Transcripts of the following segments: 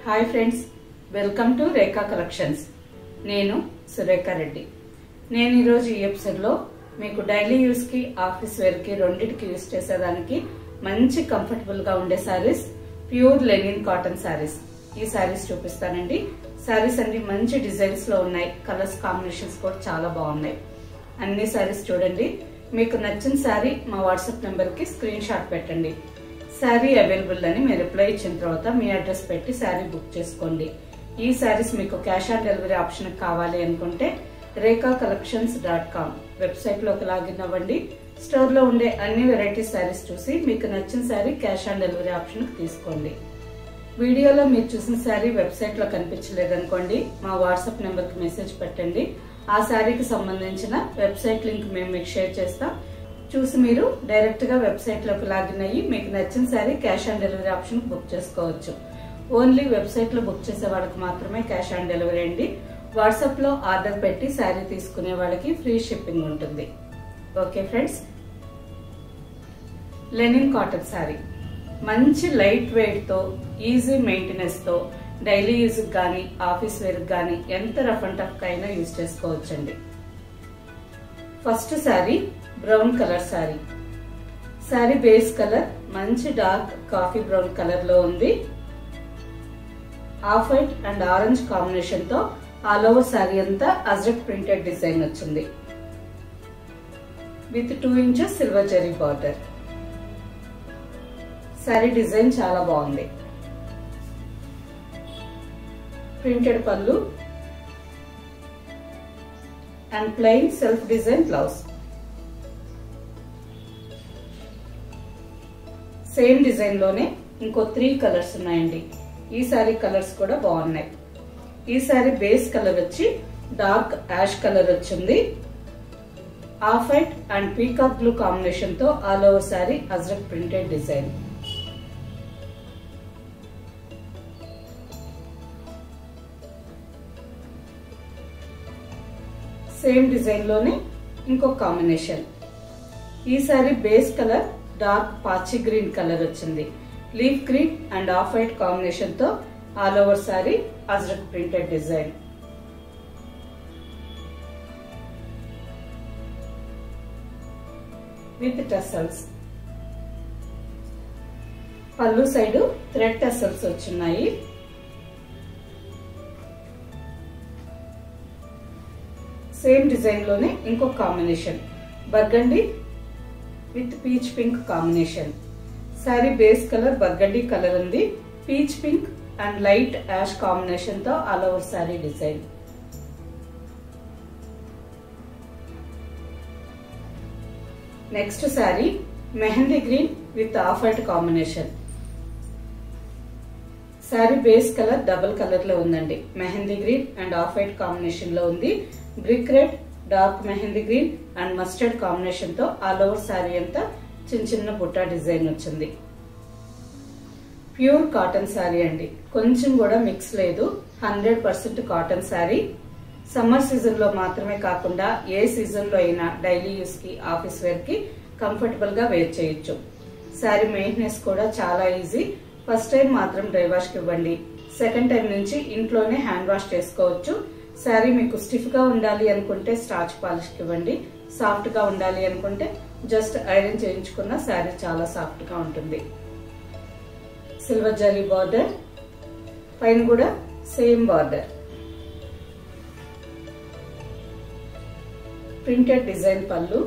Hi friends, welcome to Rekha collections. నేను సురేఖ రెడ్డి. నేను ఈరోజు ఈ ఎపిసోడ్లో మీకు డైలీ యూస్కి, ఆఫీస్ వేర్కి రెండింటికి యూస్ చేసేదానికి మంచి కంఫర్టబుల్గా ఉండే saris, pure linen cotton saris, ఈ శారీస్ చూపిస్తానండి. శారీస్ అన్ని మంచి డిజైన్స్లో ఉన్నాయి, కలర్స్ కాంబినేషన్స్ కూడా చాలా బాగున్నాయి. అన్ని శారీస్ చూడండి. మీకు నచ్చిన శారీ మా వాట్సాప్ నెంబర్కి స్క్రీన్ షాట్ పెట్టండి. శారీ అవైలబుల్ అని మీరు రిప్లై ఇచ్చిన తర్వాత మీ అడ్రస్ పెట్టి శారీ బుక్ చేసుకోండి. ఈ శారీస్ మీకు క్యాష్ ఆన్ డెలివరీ ఆప్షన్ కావాలి అనుకుంటే rekhacollections.com వెబ్సైట్లోకి లాగిన్ అవ్వండి. స్టోర్లో ఉండే అన్ని వెరైటీ శారీస్ చూసి మీకు నచ్చిన sari cash on delivery option తీసుకోండి. వీడియోలో మీరు చూసిన శారీ వెబ్సైట్లో కనిపించలేదనుకోండి, మా వాట్సాప్ నెంబర్కి మెసేజ్ పెట్టండి. ఆ శారీకి సంబంధించిన వెబ్సైట్ లింక్ మేము మీకు షేర్ చేస్తాం. చూసి మీరు డైరెక్ట్ గా వెబ్సైట్ లోకి లాగిన్ అయ్యి మీకు నచ్చిన sari cash on delivery option book చేసుకోవచ్చు. ఓన్లీ వెబ్సైట్ లో బుక్ చేసే వాళ్ళకి మాత్రమే క్యాష్ ఆన్ డెలివరీ అండి. వాట్సాప్ లో ఆర్డర్ పెట్టి శారీ తీసుకునే వాళ్ళకి ఫ్రీ షిప్పింగ్ ఉంటుంది. Okay friends, linen cotton sari మంచి లైట్ వెయిట్ తో, ఈజీ మెయింటెనెన్స్ తో డైలీ యూజ్ గానీ, ఆఫీస్ వేర్ గానీ ఎంత రఫ్ అండ్ టఫ్ అయినా యూజ్ చేసుకోవచ్చండి. First sari brown colour sari. Sari base colour మంచి డార్క్ కాఫీ బ్రౌన్ కలర్ లో ఉంది. Of white and orange combination తో ఆల్ ఓవర్ శారీ అంతా అజ్రక్ ప్రింటెడ్ డిజైన్ వచ్చింది with 2 inches silver zari border. Sari design చాలా బాగుంది. Printed pallu and plain self design blouse. Same design లోనే ఇంకో 3 కలర్స్ ఉన్నాయండి. ఈ సారీ కలర్స్ కూడా బాగున్నాయి. ఈ సారీ బేస్ కలర్ వచ్చి డార్క్ యాష్ కలర్ వచ్చింది. Off white and peacock blue combination తో all over sari ajrak printed design. Same design లోనే ఇంకో కాంబినేషన్. ఈ సారీ బేస్ కలర్ డార్క్ పాచి గ్రీన్ కలర్ వచ్చింది. Leaf green and off white combination తో all over sari ajrak printed design. With tassels. Pallu side thread tassels వచ్చున్నాయి. Same design లోనే ఇంకో combination burgundy with peach pink combination. Sari base colour burgundy colour ఉంది. Peach pink and light ash combination తో all over sari design. Next sari mehndi green with off white combination. Sari base colour double colour లో ఉందండి. Mehndi green and off white combination లో ఉంది. Brick red, dark mehndi green and mustard combination తో all over sari అంతా చిన్న చిన్న butta design వచ్చింది. ప్యూర్ కాటన్ శారీ అండి, కొంచెం కూడా మిక్స్ లేదు. 100% కాటన్ శారీ. సమ్మర్ సీజన్ లో మాత్రమే కాకుండా ఏ సీజన్ లో అయినా డైలీ యూస్ కి, ఆఫీస్ వేర్ కి కంఫర్టబుల్ గా వేర్ చేయొచ్చు. శారీ మెయింటెనెన్స్ కూడా చాలా ఈజీ. ఫస్ట్ టైం మాత్రం డ్రై వాష్ కి ఇవ్వండి. సెకండ్ టైం నుంచి ఇంట్లోనే హ్యాండ్ వాష్ చేసుకోవచ్చు. శారీ మీకు స్టిఫ్ గా ఉండాలి అనుకుంటే స్టార్చ్ పాలిష్ కి ఇవ్వండి. సాఫ్ట్ గా ఉండాలి అనుకుంటే జస్ట్ ఐరన్ చేయించుకున్న శారీ చాలా సాఫ్ట్ గా ఉంటుంది. సిల్వర్ జరీ బార్డర్, పైన కూడా same border. Printed design pallu,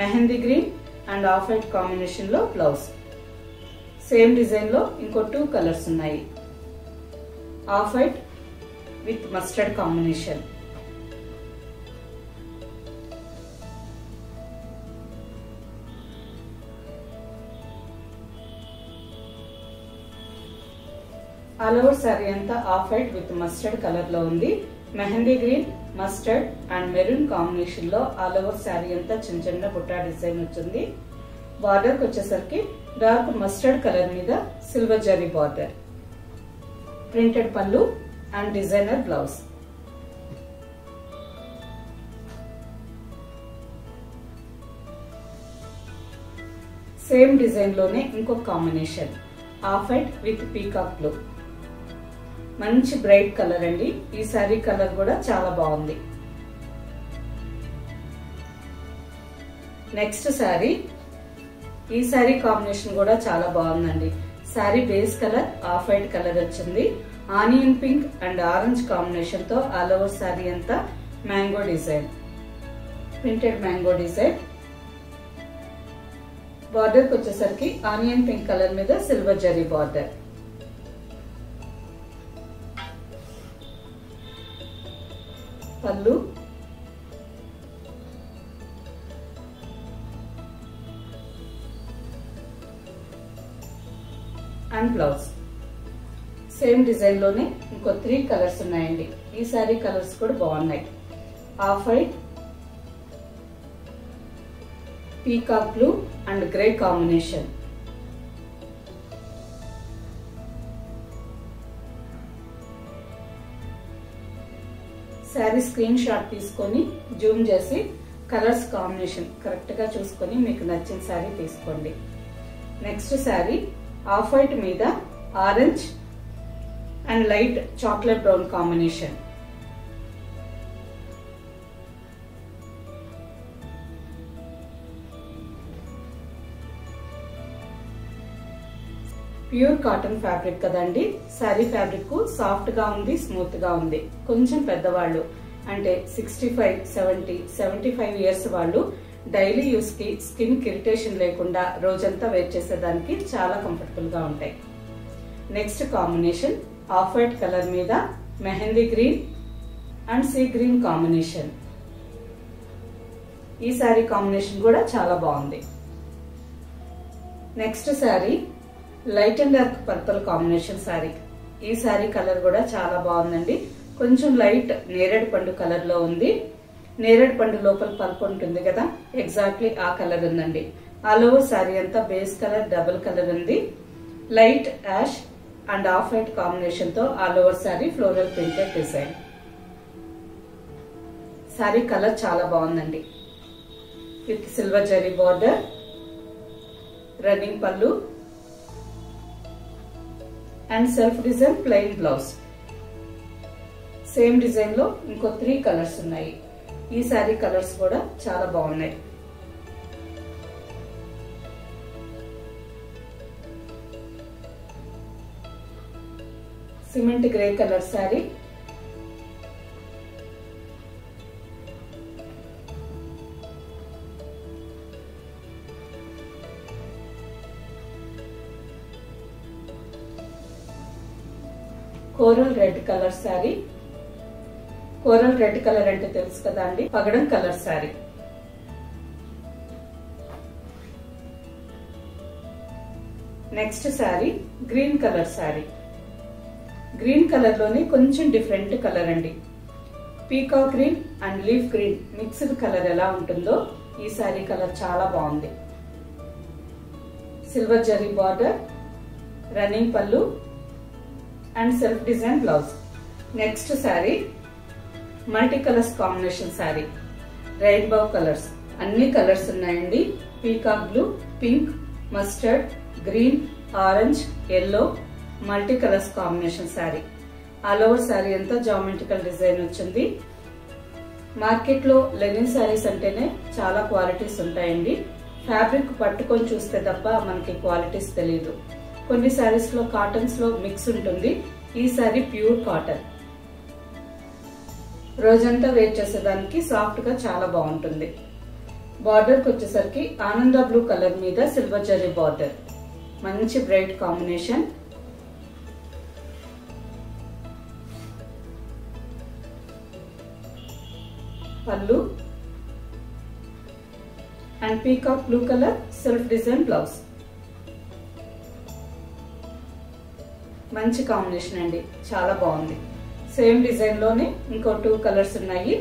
mehndi green and off white combination లో బ్లౌజ్. సేమ్ డిజైన్ లో ఇంకో 2 కలర్స్ ఉన్నాయి. Off white with mustard combination. All over sari అంతా off white with mustard colour లో ఉంది. Mehndi green, mustard and maroon combination లో ఆల్ ఓవర్ శారీ అంతా చిన్న చిన్న బుట్టా డిజైన్ వచ్చింది. బార్డర్ కి వచ్చేసరికి డార్క్ మస్టర్డ్ కలర్ మీద silver zari border. Printed pallu and designer blouse. Same design లోనే ఇంకొక combination off white with peacock blue. మంచి బ్రైట్ కలర్ అండి. ఈ సారీ కలర్ కూడా చాలా బాగుంది. నెక్స్ట్ సారీ, ఈ సారీ కాంబినేషన్ కూడా చాలా బాగుందండి. Sari base colour off white colour వచ్చింది. Onion pink and orange combination తో ఆల్ ఓవర్ సారీ అంతా mango design, printed mango design. Border కి వచ్చేసరికి ఆనియన్ పింక్ కలర్ మీద silver zari border. Pallu and blouse. Same design లోనే ఇంకో 3 కలర్స్ ఉన్నాయండి. ఈ సారీ కలర్స్ కూడా బాగున్నాయి. Off white, peacock blue and grey combination. Sari screen shot తీసుకొని జూమ్ చేసి కలర్స్ కాంబినేషన్ కరెక్ట్ గా చూసుకొని మీకు నచ్చిన శారీ తీసుకోండి. నెక్స్ట్ శారీ ఆఫ్ వైట్ మీద orange and light chocolate brown combination. Pure cotton fabric కదండి. శారీ ఫ్యాబ్రిక్ సాఫ్ట్ గా ఉంది, స్మూత్ గా ఉంది. కొంచెం పెద్దవాళ్ళు అంటే 65, 70, 75 ఇయర్స్ వాళ్ళు డైలీ యూస్ కి స్కిన్ కి ఇరిటేషన్ లేకుండా రోజంతా వేర్ చేసేదానికి చాలా కంఫర్టబుల్ గా ఉంటాయి. Next combination off white colour మీద mehndi green and sea green combination. ఈ శారీ కాంబినేషన్ కూడా చాలా బాగుంది. Next sari light and dark purple combination sari. ఈ శారీ కలర్ కూడా చాలా బాగుందండి. కొంచెం లైట్ నేరేడు పండు కలర్ లో ఉంది. నేరేడు పండు లోపల పల్ప్ ఉంటుంది కదా, ఎగ్జాక్ట్లీ ఆ కలర్ ఉందండి. ఆల్ ఓవర్ శారీ అంతా బేస్ కలర్ డబుల్ కలర్ ఉంది. Light ash and off white combination తో all over sari floral printed design. Sari colour చాలా బాగుందండి. With silver zari border, running pallu and self design plain blouse. Same design లో ఇంకో 3 colours ఉన్నాయి. ఈ శారీ కలర్స్ కూడా చాలా బాగున్నాయి. Cement grey colour sari, coral red colour sari. Coral red colour అంటే తెలుసు కదా అండి, పగడం colour sari. Next sari green colour sari. Green colour లోనే కొంచెం డిఫరెంట్ కలర్ అండి. Peacock green and leaf green mixed colour ఎలా ఉంటుందో ఈ శారీ కలర్ చాలా బాగుంది. Silver zari border, running pallu and self design blouse. Next sari multi colours combination sari. Rainbow colours, అన్ని కలర్స్ ఉన్నాయండి. Peacock blue, pink, mustard, green, orange, yellow, multi colours combination sari. All over sari అంతా geometrical design వచ్చింది. Market లో లెనిన్ శారీస్ అంటేనే చాలా qualities ఉంటాయండి. Fabric పట్టుకొని చూస్తే తప్ప మనకి క్వాలిటీస్ తెలియదు. కొన్ని శారీస్ లో కాటన్స్ లో మిక్స్ ఉంటుంది. ఈ శారీ ప్యూర్ కాటన్. రోజంతా వేర్ చేసేదానికి సాఫ్ట్ గా చాలా బాగుంటుంది. బార్డర్ కి వచ్చేసరికి ఆనంద బ్లూ కలర్ మీద సిల్వర్ జరీ బార్డర్. మంచి బ్రైట్ కాంబినేషన్. పళ్ళు and peacock blue colour self design blouse. మంచి కాంబినేషన్ అండి, చాలా బాగుంది. సేమ్ డిజైన్ లోనే ఇంకో 2 కలర్స్ ఉన్నాయి.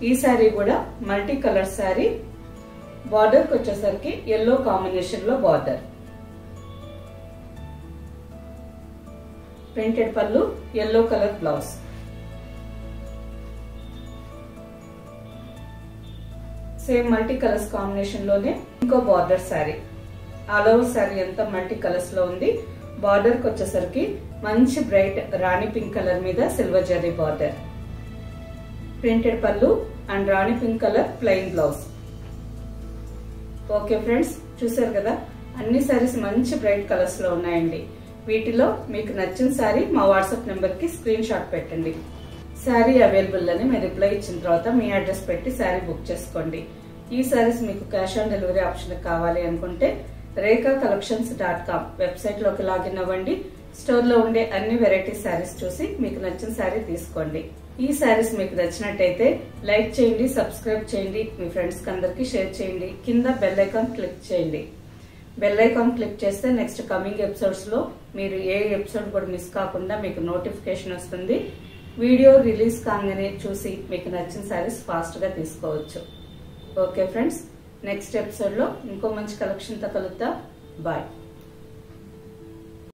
ఈ శారీ కూడా మల్టీ కలర్ శారీ. బార్డర్ కి వచ్చేసరికి ఎల్లో కాంబినేషన్ లో బార్డర్. ప్రింటెడ్ పళ్ళు, yellow colour blouse. Same multi colours combination లోనే ఇంకో border sari. All over sari అంతా మల్టీ కలర్స్ లో ఉంది. బార్డర్ కి వచ్చేసరికి మంచి బ్రైట్ రాణి పింక్ కలర్ మీద silver zari border, printed pallu and Rani pink colour plain blouse. Okay friends, చూసారు కదా అన్ని సారీస్ మంచి బ్రైట్ కలర్స్ లో ఉన్నాయండి. వీటిలో మీకు నచ్చిన సారీ మా వాట్సాప్ నెంబర్ కి స్క్రీన్ షాట్ పెట్టండి. శారీ అవైలబుల్ అని మీరు రిప్లై ఇచ్చిన తర్వాత మీ అడ్రస్ పెట్టి శారీ బుక్ చేసుకోండి. ఈ సారీస్ మీకు క్యాష్ ఆన్ డెలివరీ ఆప్షన్ కావాలి అనుకుంటే rekacollections.com వెబ్సైట్ లోకి లాగిన్ అవ్వండి. స్టోర్ లో ఉండే అన్ని వెరైటీ శారీస్ చూసి మీకు నచ్చిన శారీ తీసుకోండి. ఈ శారీస్ మీకు నచ్చినట్టయితే లైక్ చేయండి, సబ్స్క్రైబ్ చేయండి, మీ ఫ్రెండ్స్ కి అందరికి షేర్ చేయండి. కింద బెల్ ఐకాన్ క్లిక్ చేయండి. బెల్ ఐకాన్ క్లిక్ చేస్తే నెక్స్ట్ కమింగ్ ఎపిసోడ్స్ లో మీరు ఏ ఎపిసోడ్ కూడా మిస్ కాకుండా మీకు నోటిఫికేషన్ వస్తుంది. వీడియో రిలీజ్ కాగానే చూసి మీకు నచ్చిన శారీస్ ఫాస్ట్ గా తీసుకోవచ్చు. ఓకే ఫ్రెండ్స్, నెక్స్ట్ ఎపిసోడ్ లో ఇంకో మంచి కలెక్షన్ తో కలుద్దాం. బాయ్.